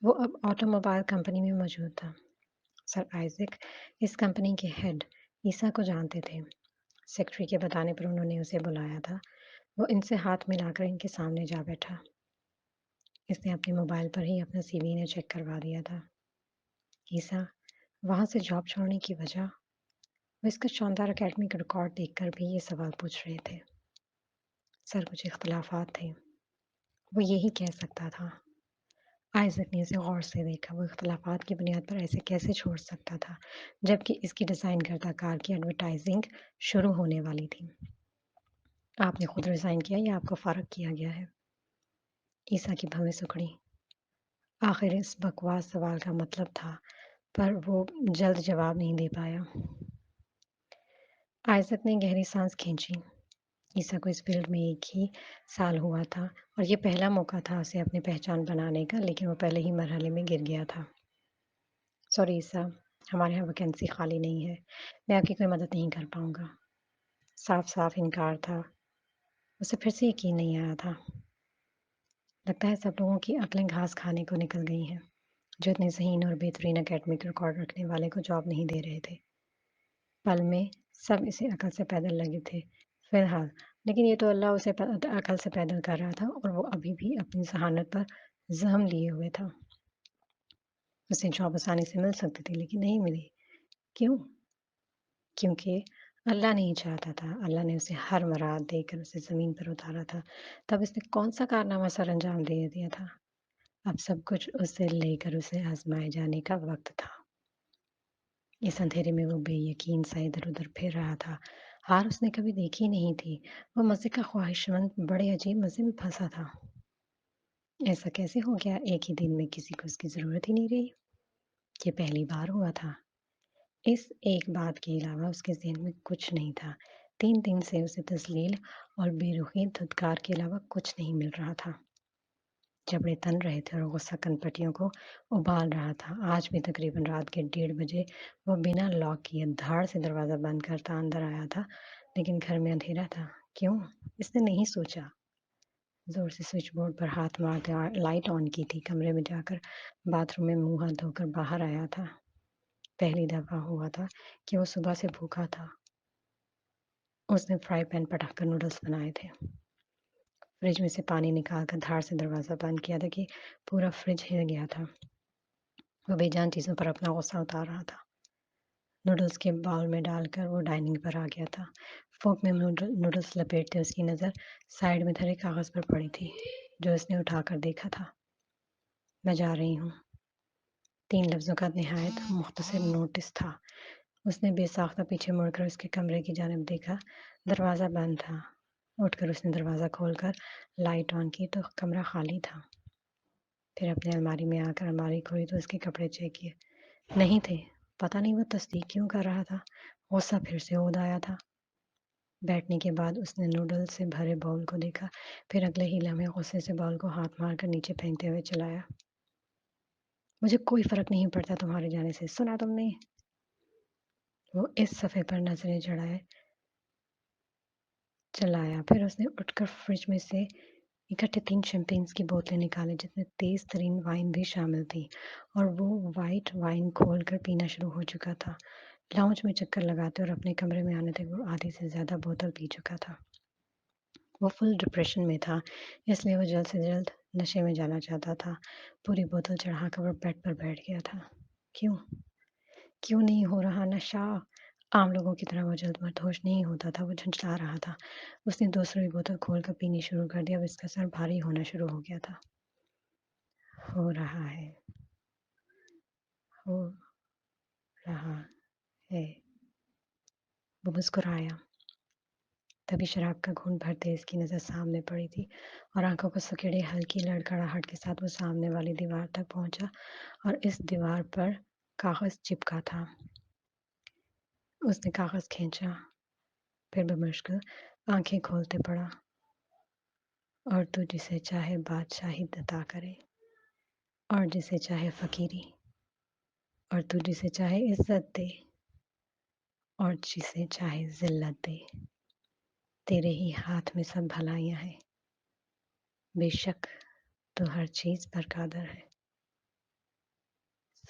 وہ اب auto mobile company میں موجود تھا۔ سر آئزک اس کمپنی کے ہیڈ عیسیٰ کو جانتے تھے۔ سیکرٹری کے بتانے پر انہوں نے اسے بلایا تھا۔ وہ ان سے ہاتھ ملا کر ان کے سامنے جا بیٹھا۔ اس نے اپنے موبائل پر ہی اپنا سی وی نے چیک کروا دیا تھا۔ عیسیٰ وہاں سے جاب چھوڑنے کی وجہ، وہ اس کا شاندار اکیڈمک ریکارڈ دیکھ کر بھی یہ سوال پوچھ رہے تھے۔ سر کچھ اختلافات تھے، وہ یہی کہہ سکتا تھا۔ آئزک نے اسے غور سے دیکھا۔ وہ اختلافات کی بنیاد پر ایسے کیسے چھوڑ سکتا تھا جبکہ اس کی ڈیزائن کردہ کار کی ایڈورٹائزنگ شروع ہونے والی تھی؟ آپ نے خود ریزائن کیا یا آپ کو فارغ کیا گیا ہے؟ عیسیٰ کی بھویں سکڑی۔ آخر اس بکواس سوال کا مطلب تھا، پر وہ جلد جواب نہیں دے پایا۔ آئزک نے گہری سانس کھینچی۔ عیسیٰ کو اس فیلڈ میں ایک ہی سال ہوا تھا اور یہ پہلا موقع تھا اسے اپنی پہچان بنانے کا، لیکن وہ پہلے ہی مرحلے میں گر گیا تھا۔ سوری عیسیٰ، ہمارے یہاں ویکینسی خالی نہیں ہے، میں آپ کی کوئی مدد نہیں کر پاؤں گا۔ صاف صاف انکار تھا۔ اسے پھر سے یقین نہیں آیا تھا۔ لگتا ہے سب لوگوں کی عقلیں گھاس کھانے کو نکل گئی ہیں جو اتنے ذہین اور بہترین اکیڈمک ریکارڈ رکھنے والے کو جاب نہیں دے رہے تھے۔ پل میں سب اسے عقل سے پیدل لگے تھے فی الحال، لیکن یہ تو اللہ اسے عقل سے پیدل کر رہا تھا اور وہ ابھی بھی اپنی ذہانت پر زہم لیے ہوئے تھا۔ اسے جاب آسانی سے مل سکتی تھی لیکن نہیں ملی۔ کیوں؟ کیونکہ اللہ نہیں چاہتا تھا۔ اللہ نے اسے ہر مراد دے کر اسے زمین پر اتارا تھا۔ تب اس نے کون سا کارنامہ سر انجام دے دیا تھا؟ اب سب کچھ اسے لے کر اسے آزمائے جانے کا وقت تھا۔ اس اندھیرے میں وہ بے یقین سا ادھر ادھر پھر رہا تھا۔ ہار اس نے کبھی دیکھی نہیں تھی۔ وہ مزے کا خواہش مند بڑے عجیب مزے میں پھنسا تھا۔ ایسا کیسے ہو گیا ایک ہی دن میں کسی کو اس کی ضرورت ہی نہیں رہی؟ یہ پہلی بار ہوا تھا۔ اس ایک بات کے علاوہ اس کے ذہن میں کچھ نہیں تھا۔ 3 دن سے اسے تذلیل اور بے رخی دھتکار کے علاوہ کچھ نہیں مل رہا تھا۔ جبڑے تن رہے تھے اور غصہ کن پٹیوں کو ابال رہا تھا۔ آج بھی تقریباً رات کے 1:30 بجے وہ بنا لاک کیے دھاڑ سے دروازہ بند کرتا اندر آیا تھا، لیکن گھر میں اندھیرا تھا۔ کیوں؟ اس نے نہیں سوچا۔ زور سے سوئچ بورڈ پر ہاتھ مار کے لائٹ آن کی تھی۔ کمرے میں جا کر باتھ روم میں منہ ہاتھ دھو کر باہر آیا تھا۔ پہلی دفعہ ہوا تھا کہ وہ صبح سے بھوکا تھا۔ اس نے فرائی پین پٹک کر نوڈلز بنائے تھے۔ فریج میں سے پانی نکال کر دھاڑ سے دروازہ بند کیا تھا کہ پورا فریج ہل گیا تھا۔ وہ بے جان چیزوں پر اپنا غصہ اتار رہا تھا۔ نوڈلز کے باؤل میں ڈال کر وہ ڈائننگ پر آ گیا تھا۔ فورک میں نوڈلز لپیٹتے اس کی نظر سائڈ میں دھرے کاغذ پر پڑی تھی جو اس نے اٹھا کر دیکھا تھا۔ میں جا رہی ہوں۔ 3 لفظوں کا نہایت مختصر نوٹس تھا۔ اس نے بے ساختہ پیچھے مڑ کر اس کے کمرے کی جانب دیکھا۔ دروازہ بند تھا۔ اٹھ کر اس نے دروازہ کھول کر لائٹ آن کی تو کمرہ خالی تھا۔ پھر اپنے الماری میں آ کر الماری کھولی تو اس کے کپڑے چیک کیے، نہیں تھے۔ پتہ نہیں وہ تصدیق کیوں کر رہا تھا۔ غصہ پھر سے عود آیا تھا۔ بیٹھنے کے بعد اس نے نوڈل سے بھرے باؤل کو دیکھا، پھر اگلے ہی لمحے غصے سے باؤل کو ہاتھ مار کر نیچے پھینکتے ہوئے چلایا۔ مجھے کوئی فرق نہیں پڑتا تمہارے جانے سے، سنا تم نے؟ وہ اس صفحے پر نظریں چلایا، پھر اس نے اٹھ کر فریج میں سے اکٹھے 3 شیمپینز کی بوتلیں نکالیں جس میں تیز ترین وائن بھی شامل تھی، اور وہ وائٹ وائن کھول کر پینا شروع ہو چکا تھا۔ لاؤنج میں چکر لگاتے اور اپنے کمرے میں آنے تک وہ آدھی سے زیادہ بوتل پی چکا تھا۔ وہ فل ڈپریشن میں تھا، اس لیے وہ جلد سے جلد نشے میں جانا چاہتا تھا۔ پوری بوتل چڑھا کر وہ بیڈ پر بیٹھ گیا تھا۔ کیوں نہیں ہو رہا نشہ؟ عام لوگوں کی طرح وہ جلد مدہوش نہیں ہوتا تھا، وہ جھنجھلا رہا تھا۔ اس نے دوسری بوتل کھول کر پینی شروع کر دیا۔ اب اس کا سر بھاری ہونا شروع ہو گیا تھا۔ ہو رہا ہے، ہو رہا ہے۔ وہ مسکرایا۔ تبھی شراب کا گھونٹ بھرتے اس کی نظر سامنے پڑی تھی اور آنکھوں کو سکیڑے ہلکی لڑکڑاہٹ کے ساتھ وہ سامنے والی دیوار تک پہنچا اور اس دیوار پر کاغذ چپکا تھا۔ اس نے کاغذ کھینچا، پھر بمشکل آنکھیں کھولتے پڑا۔ اور تو جسے چاہے بادشاہی عطا کرے، اور جسے چاہے فقیری، اور تو جسے چاہے عزت دے، اور جسے چاہے ذلت دے، تیرے ہی ہاتھ میں سب بھلائیاں ہیں، بے شک تو ہر چیز پر قادر ہے۔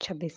26।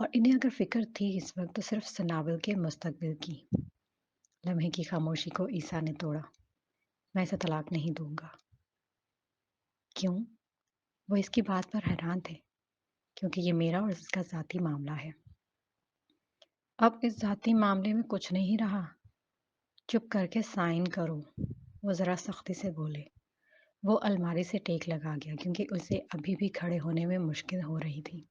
اور انہیں اگر فکر تھی اس وقت تو صرف سنابل کے مستقبل کی۔ لمحے کی خاموشی کو عیسیٰ نے توڑا۔ میں اسے طلاق نہیں دوں گا۔ کیوں؟ وہ اس کی بات پر حیران تھے۔ کیونکہ یہ میرا اور اس کا ذاتی معاملہ ہے۔ اب اس ذاتی معاملے میں کچھ نہیں رہا۔ چپ کر کے سائن کرو۔ وہ ذرا سختی سے بولے۔ وہ الماری سے ٹیک لگا گیا کیونکہ اسے ابھی بھی کھڑے ہونے میں مشکل ہو رہی تھی۔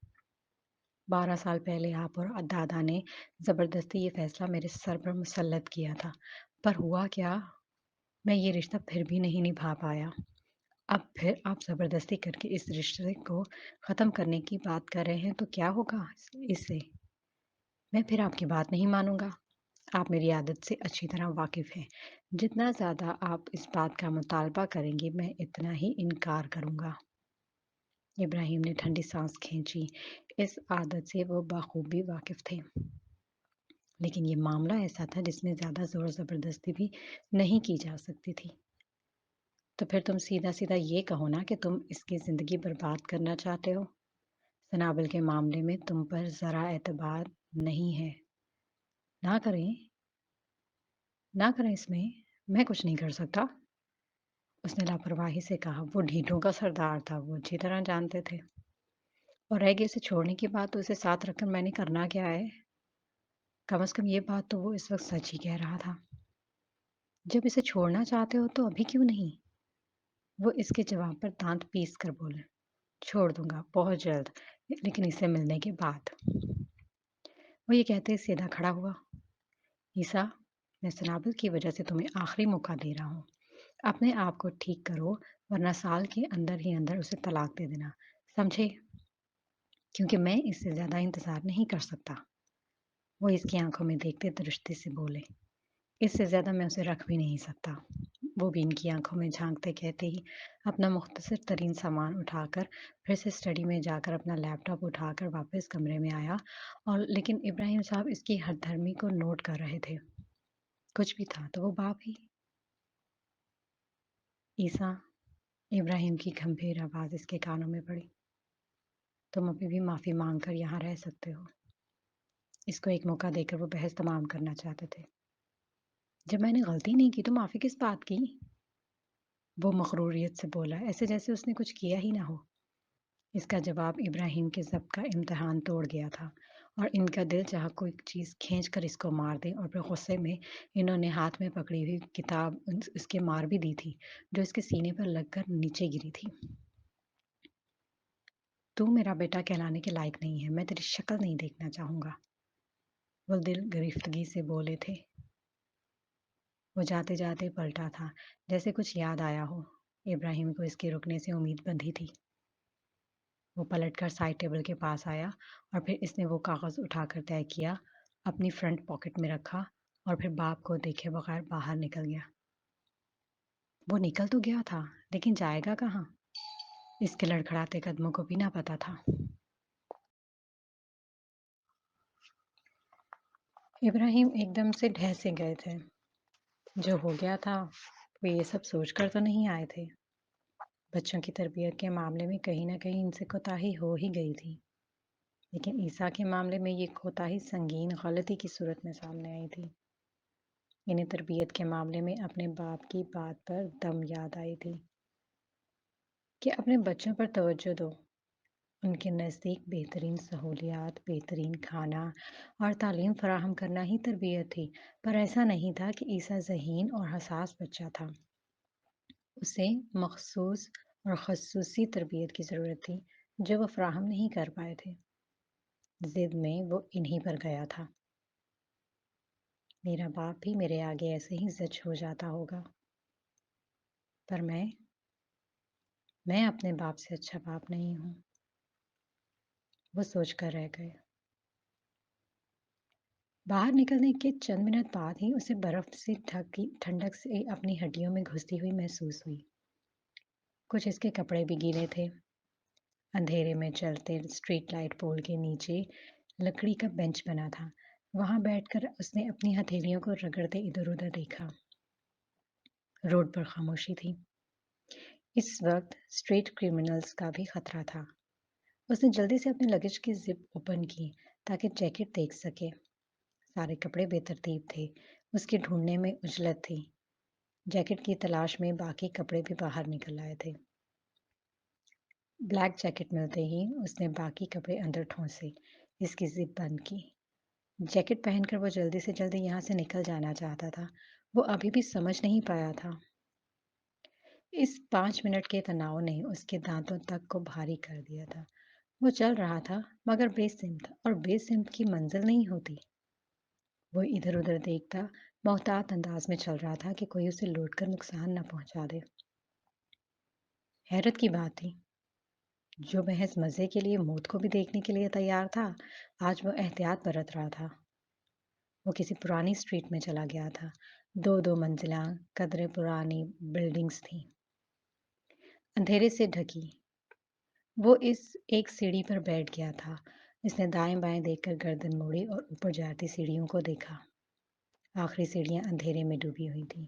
12 سال پہلے آپ اور دادا نے زبردستی یہ فیصلہ میرے سر پر مسلط کیا تھا، پر ہوا کیا؟ میں یہ رشتہ پھر بھی نہیں نبھا پایا۔ اب پھر آپ زبردستی کر کے اس رشتے کو ختم کرنے کی بات کر رہے ہیں تو کیا ہوگا اس سے؟ میں پھر آپ کی بات نہیں مانوں گا۔ آپ میری عادت سے اچھی طرح واقف ہیں۔ جتنا زیادہ آپ اس بات کا مطالبہ کریں گے میں اتنا ہی انکار کروں گا۔ ابراہیم نے ٹھنڈی سانس کھینچی۔ اس عادت سے وہ بخوبی واقف تھے، لیکن یہ معاملہ ایسا تھا جس میں زیادہ زور زبردستی بھی نہیں کی جا سکتی تھی۔ تو پھر تم سیدھا سیدھا یہ کہو نا کہ تم اس کی زندگی برباد کرنا چاہتے ہو۔ سنابل کے معاملے میں تم پر ذرا اعتبار نہیں ہے۔ نہ کریں اس میں کچھ نہیں کر سکتا۔ اس نے لاپرواہی سے کہا۔ وہ ڈھیٹوں کا سردار تھا، وہ اچھی طرح جانتے تھے۔ اور رہ گئی اسے چھوڑنے کی بات، تو اسے ساتھ رکھ کر میں نے کرنا کیا ہے؟ کم از کم یہ بات تو وہ اس وقت سچ ہی کہہ رہا تھا۔ جب اسے چھوڑنا چاہتے ہو تو ابھی کیوں نہیں؟ وہ اس کے جواب پر دانت پیس کر بولے۔ چھوڑ دوں گا بہت جلد، لیکن اسے ملنے کے بعد۔ وہ یہ کہتے سیدھا کھڑا ہوا۔ عیسیٰ، میں سنابل کی وجہ سے تمہیں آخری موقع دے رہا ہوں۔ اپنے آپ کو ٹھیک کرو، ورنہ سال کے اندر ہی اندر اسے طلاق دے دینا، سمجھے؟ کیونکہ میں اس سے زیادہ انتظار نہیں کر سکتا۔ وہ اس کی آنکھوں میں دیکھتے درشتی سے بولے۔ اس سے زیادہ میں اسے رکھ بھی نہیں سکتا۔ وہ بھی ان کی آنکھوں میں جھانکتے کہتے ہی اپنا مختصر ترین سامان اٹھا کر پھر سے اسٹڈی میں جا کر اپنا لیپ ٹاپ اٹھا کر واپس کمرے میں آیا، اور لیکن ابراہیم صاحب اس کی ہر دھرمی کو نوٹ کر رہے تھے۔ کچھ بھی تھا تو وہ باپ ہی۔ عیسیٰ، ابراہیم کی گمبھیر آواز اس کے کانوں میں پڑی۔ تم ابھی بھی معافی مانگ کر یہاں رہ سکتے ہو۔ اس کو ایک موقع دے کر وہ بحث تمام کرنا چاہتے تھے۔ جب میں نے غلطی نہیں کی تو معافی کس بات کی؟ وہ مغروریت سے بولا، ایسے جیسے اس نے کچھ کیا ہی نہ ہو۔ اس کا جواب ابراہیم کے ضبط کا امتحان توڑ گیا تھا، اور ان کا دل چاہا کوئی چیز کھینچ کر اس کو مار دے، اور پھر غصے میں انہوں نے ہاتھ میں پکڑی ہوئی کتاب اس کے مار بھی دی تھی، جو اس کے سینے پر لگ کر نیچے گری تھی۔ تو میرا بیٹا کہلانے کے لائق نہیں ہے، میں تیری شکل نہیں دیکھنا چاہوں گا، وہ دل گرفتگی سے بولے تھے۔ وہ جاتے جاتے پلٹا تھا، جیسے کچھ یاد آیا ہو۔ ابراہیم کو اس کے رکنے سے امید بندھی تھی۔ وہ پلٹ کر سائڈ ٹیبل کے پاس آیا، اور پھر اس نے وہ کاغذ اٹھا کر طے کیا، اپنی فرنٹ پاکٹ میں رکھا، اور پھر باپ کو دیکھے بغیر باہر نکل گیا۔ وہ نکل تو گیا تھا، لیکن جائے گا کہاں؟ اس کے لڑکھڑاتے قدموں کو بھی نہ پتا تھا۔ ابراہیم ایک دم سے ڈھہ سے گئے تھے۔ جو ہو گیا تھا وہ یہ سب سوچ کر تو نہیں آئے تھے۔ بچوں کی تربیت کے معاملے میں کہیں نہ کہیں ان سے کوتاہی ہو ہی گئی تھی، لیکن عیسیٰ کے معاملے میں یہ کوتاہی سنگین غلطی کی صورت میں سامنے آئی تھی۔ انہیں تربیت کے معاملے میں اپنے باپ کی بات پر دم یاد آئی تھی کہ اپنے بچوں پر توجہ دو۔ ان کے نزدیک بہترین سہولیات، بہترین کھانا اور تعلیم فراہم کرنا ہی تربیت تھی، پر ایسا نہیں تھا کہ عیسیٰ ذہین اور حساس بچہ تھا۔ اسے مخصوص اور خصوصی تربیت کی ضرورت تھی جو وہ فراہم نہیں کر پائے تھے۔ ضد میں وہ انہی پر گیا تھا۔ میرا باپ بھی میرے آگے ایسے ہی زچ ہو جاتا ہوگا، پر میں اپنے باپ سے اچھا باپ نہیں ہوں۔ وہ سوچ کر رہ گئے۔ باہر نکلنے کے چند منٹ بعد ہی اسے برف سے ڈھکی ٹھنڈک سے اپنی ہڈیوں میں گھستی ہوئی محسوس ہوئی۔ کچھ اس کے کپڑے بھی گیلے تھے۔ اندھیرے میں چلتے اسٹریٹ لائٹ پول کے نیچے لکڑی کا بینچ بنا تھا۔ وہاں بیٹھ کر اس نے اپنی ہتھیلیوں کو رگڑتے ادھر ادھر دیکھا۔ روڈ پر خاموشی تھی۔ اس وقت اسٹریٹ کرمنلز کا بھی خطرہ تھا۔ اس نے جلدی سے اپنے لگیج کی زپ اوپن کی تاکہ جیکٹ دیکھ سکے۔ سارے کپڑے بے ترتیب تھے۔ اس کے ڈھونڈنے میں عجلت تھی۔ جیکٹ کی تلاش میں باقی کپڑے بھی باہر نکل آئے تھے۔ بلیک جیکٹ ملتے ہی اس نے باقی کپڑے اندر ٹھونسے، اس کی زپ بند کی۔ جیکٹ پہن کر وہ جلدی سے جلدی یہاں سے نکل جانا چاہتا تھا۔ وہ ابھی بھی سمجھ نہیں پایا تھا۔ اس 5 منٹ کے تناؤ نے اس کے دانتوں تک کو بھاری کر دیا تھا۔ وہ چل رہا تھا مگر بے سمت، اور بے سمت کی منزل نہیں ہوتی۔ وہ ادھر ادھر دیکھتا، محتاط انداز میں چل رہا تھا کہ کوئی اسے لوٹ کر نقصان نہ پہنچا دے۔ حیرت کی بات تھی، جو محض مزے کے لیے موت کو بھی دیکھنے کے لیے تیار تھا، آج وہ احتیاط برت رہا تھا۔ وہ کسی پرانی اسٹریٹ میں چلا گیا تھا۔ دو دو منزلاں قدرے پرانی بلڈنگز تھیں، اندھیرے سے ڈھکی۔ وہ ایک سیڑھی پر بیٹھ گیا تھا۔ اس نے دائیں بائیں دیکھ کر گردن موڑی اور اوپر جاتی سیڑھیوں کو دیکھا۔ آخری سیڑھیاں اندھیرے میں ڈوبی ہوئی تھیں۔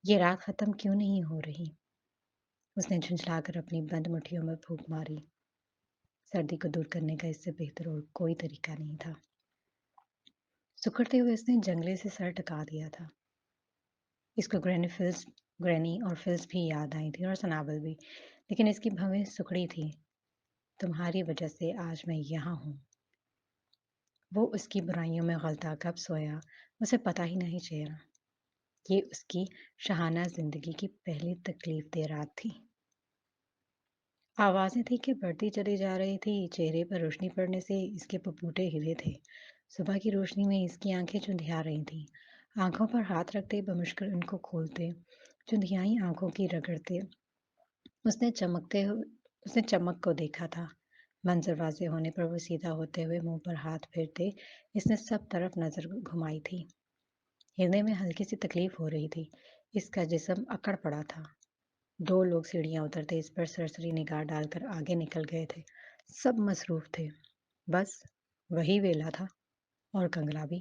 یہ رات ختم کیوں نہیں ہو رہی؟ اس نے جھنجھلا کر اپنی بند مٹھیوں میں پھونک ماری۔ سردی کو دور کرنے کا اس سے بہتر اور کوئی طریقہ نہیں تھا۔ سکڑتے ہوئے اس نے جنگلے سے سر ٹکا دیا تھا۔ اس کو گرینی اور فلس بھی یاد آئی تھی، اور سنابل بھی، لیکن اس کی بھویں سکڑی تھی۔ تمہاری وجہ سے آج میں یہاں ہوں۔ وہ اس کی برائیوں میں غلطہ کب سویا، اسے پتہ ہی نہیں چلا۔ یہ اس کی شاہانہ زندگی کی پہلی تکلیف دہ رات تھی۔ آوازیں تھی کہ بڑھتی چلی جا رہی تھی۔ چہرے پر روشنی پڑنے سے اس کے پپوٹے ہلے تھے۔ صبح کی روشنی میں اس کی آنکھیں چندھیا رہی تھیں۔ آنکھوں پر ہاتھ رکھتے بمشکل ان کو کھولتے، چندھیائی آنکھوں کی رگڑتے اس نے چمک کو دیکھا تھا۔ منظر واضح ہونے پر وہ سیدھا ہوتے ہوئے منہ پر ہاتھ پھیرتے اس نے سب طرف نظر گھمائی تھی۔ ہرنے میں ہلکی سی تکلیف ہو رہی تھی۔ اس کا جسم اکڑ پڑا تھا۔ دو لوگ سیڑھیاں اترتے اس پر سرسری نگاہ ڈال کر آگے نکل گئے تھے۔ سب مصروف تھے، بس وہی ویلا تھا، اور کنگلا بھی۔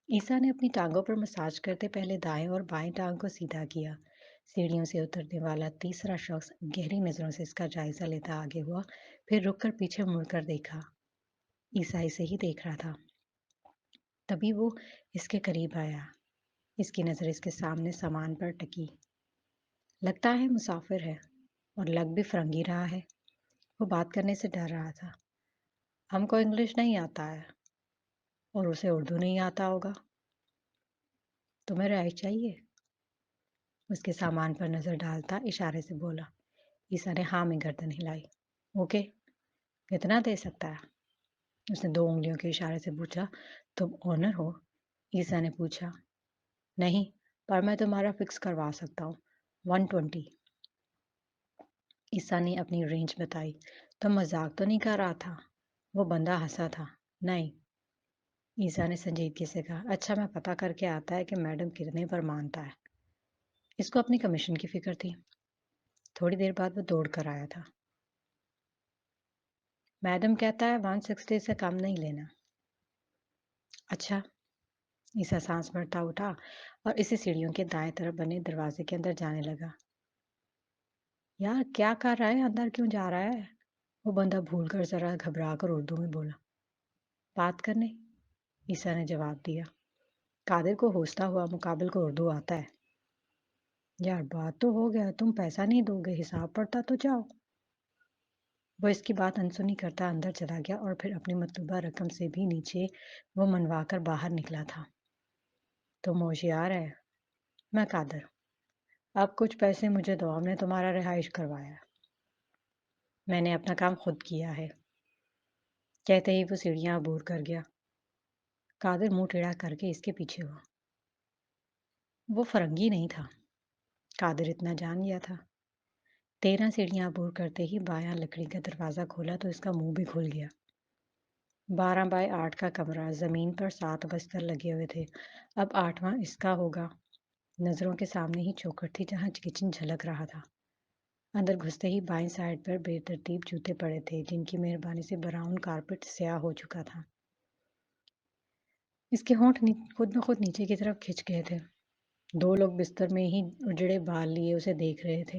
عیسیٰ نے اپنی ٹانگوں پر مساج کرتے پہلے دائیں اور بائیں ٹانگ کو سیدھا کیا۔ سیڑھیوں سے اترنے والا تیسرا شخص گہری نظروں سے اس کا جائزہ لیتا آگے ہوا، پھر رک کر پیچھے مڑ کر دیکھا۔ عیسیٰ اسے ہی دیکھ رہا تھا۔ تبھی وہ اس کے قریب آیا۔ اس کی نظر اس کے سامنے سامان پر ٹکی۔ لگتا ہے مسافر ہے، اور لگ بھی فرنگی رہا ہے۔ وہ بات کرنے سے ڈر رہا تھا۔ ہم کو انگلش نہیں آتا ہے، اور اسے اردو نہیں آتا ہوگا۔ تمہیں رہائش چاہیے؟ اس کے سامان پر نظر ڈالتا اشارے سے بولا۔ عیسیٰ نے ہاں میں گردن ہلائی۔ اوکے، کتنا دے سکتا ہے؟ اس نے 2 انگلیوں کے اشارے سے پوچھا۔ تم آنر ہو؟ عیسیٰ نے پوچھا۔ نہیں، پر میں تمہارا فکس کروا سکتا ہوں، 120۔ عیسیٰ نے اپنی رینج بتائی۔ تم مذاق تو نہیں کر رہا تھا؟ وہ بندہ ہنسا تھا۔ نہیں، عیسیٰ نے سنجیدگی سے کہا۔ اچھا، میں پتہ کر کے آتا ہے کہ میڈم کتنے پر مانتا ہے۔ اس کو اپنی کمیشن کی فکر تھی۔ تھوڑی دیر بعد وہ دوڑ کر آیا تھا۔ میڈم کہتا ہے 160 سے کم نہیں لینا۔ اچھا۔ عیسیٰ سانس بھرتا اٹھا اور اسی سیڑھیوں کے دائیں طرف بنے دروازے کے اندر جانے لگا۔ یار کیا کر رہا ہے؟ اندر کیوں جا رہا ہے؟ وہ بندہ بھول کر ذرا گھبرا کر اردو میں بولا۔ بات کرنے، عیسیٰ نے جواب دیا۔ قادر کو ہوستا ہوا مقابل کو اردو آتا ہے۔ یار بات تو ہو گیا، تم پیسہ نہیں دو گے، حساب پڑتا تو جاؤ۔ وہ اس کی بات انسنی کرتا اندر چلا گیا، اور پھر اپنی مطلوبہ رقم سے بھی نیچے وہ منوا کر باہر نکلا تھا۔ تم ہوشیار ہے؟ میں قادر۔ اب کچھ پیسے مجھے دو، ہم نے تمہارا رہائش کروایا۔ میں نے اپنا کام خود کیا ہے۔ کہتے ہی وہ سیڑھیاں عبور کر گیا۔ قادر منہ ٹیڑھا کر کے اس کے پیچھے ہوا۔ وہ فرنگی نہیں تھا، قادر اتنا جان گیا تھا۔ 13 سیڑھیاں عبور کرتے ہی بایاں لکڑی کا دروازہ کھولا تو اس کا منہ بھی کھل گیا۔ 12 بائی 8 کا کمرہ، زمین پر 7 بستر لگے ہوئے تھے۔ اب 8واں اس کا ہوگا۔ نظروں کے سامنے ہی چوکھٹ تھی جہاں کچن جھلک رہا تھا۔ اندر گھستے ہی بائیں سائڈ پر بے ترتیب جوتے پڑے تھے، جن کی مہربانی سے براؤن کارپٹ سیاہ ہو چکا تھا۔ اس کے ہونٹ خود بخود نیچے کی طرف کھنچ گئے تھے۔ 2 لوگ بستر میں ہی اجڑے بال لیے اسے دیکھ رہے تھے۔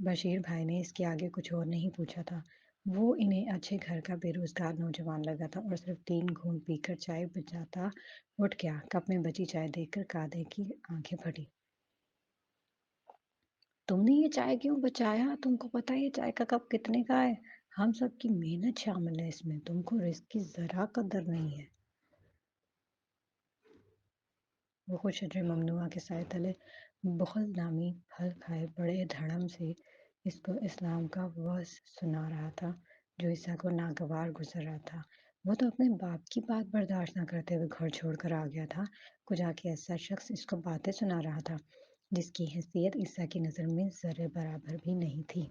بشیر بھائی نے اس کے آگے کچھ اور نہیں پوچھا تھا۔ وہ انہیں اچھے گھر کا بے روزگار نوجوان لگا تھا اور صرف 3 گھونٹ پی کر چائے بجاتا اٹھ گیا۔ کپ میں بچی چائے دیکھ کر قادر کی آنکھیں پھٹی۔ تم نے یہ چائے کیوں بچایا؟ تم کو پتا ہے یہ چائے کا کپ کتنے کا ہے؟ ہم سب کی محنت شامل ہے اس میں، تم کو رزق کی ذرا قدر نہیں ہے۔ وہ خود شجر ممنوعہ کے سائے تلے بخل نامی پھل کھائے بڑے دھڑم سے اس کو اسلام کا وعظ سنا رہا تھا جو عیسیٰ کو ناگوار گزر رہا تھا۔ وہ تو اپنے باپ کی بات برداشت نہ کرتے ہوئے گھر چھوڑ کر آ گیا تھا، کجا کے ایسا شخص اس کو باتیں سنا رہا تھا جس کی حیثیت عیسیٰ کی نظر میں ذرے برابر بھی نہیں تھی۔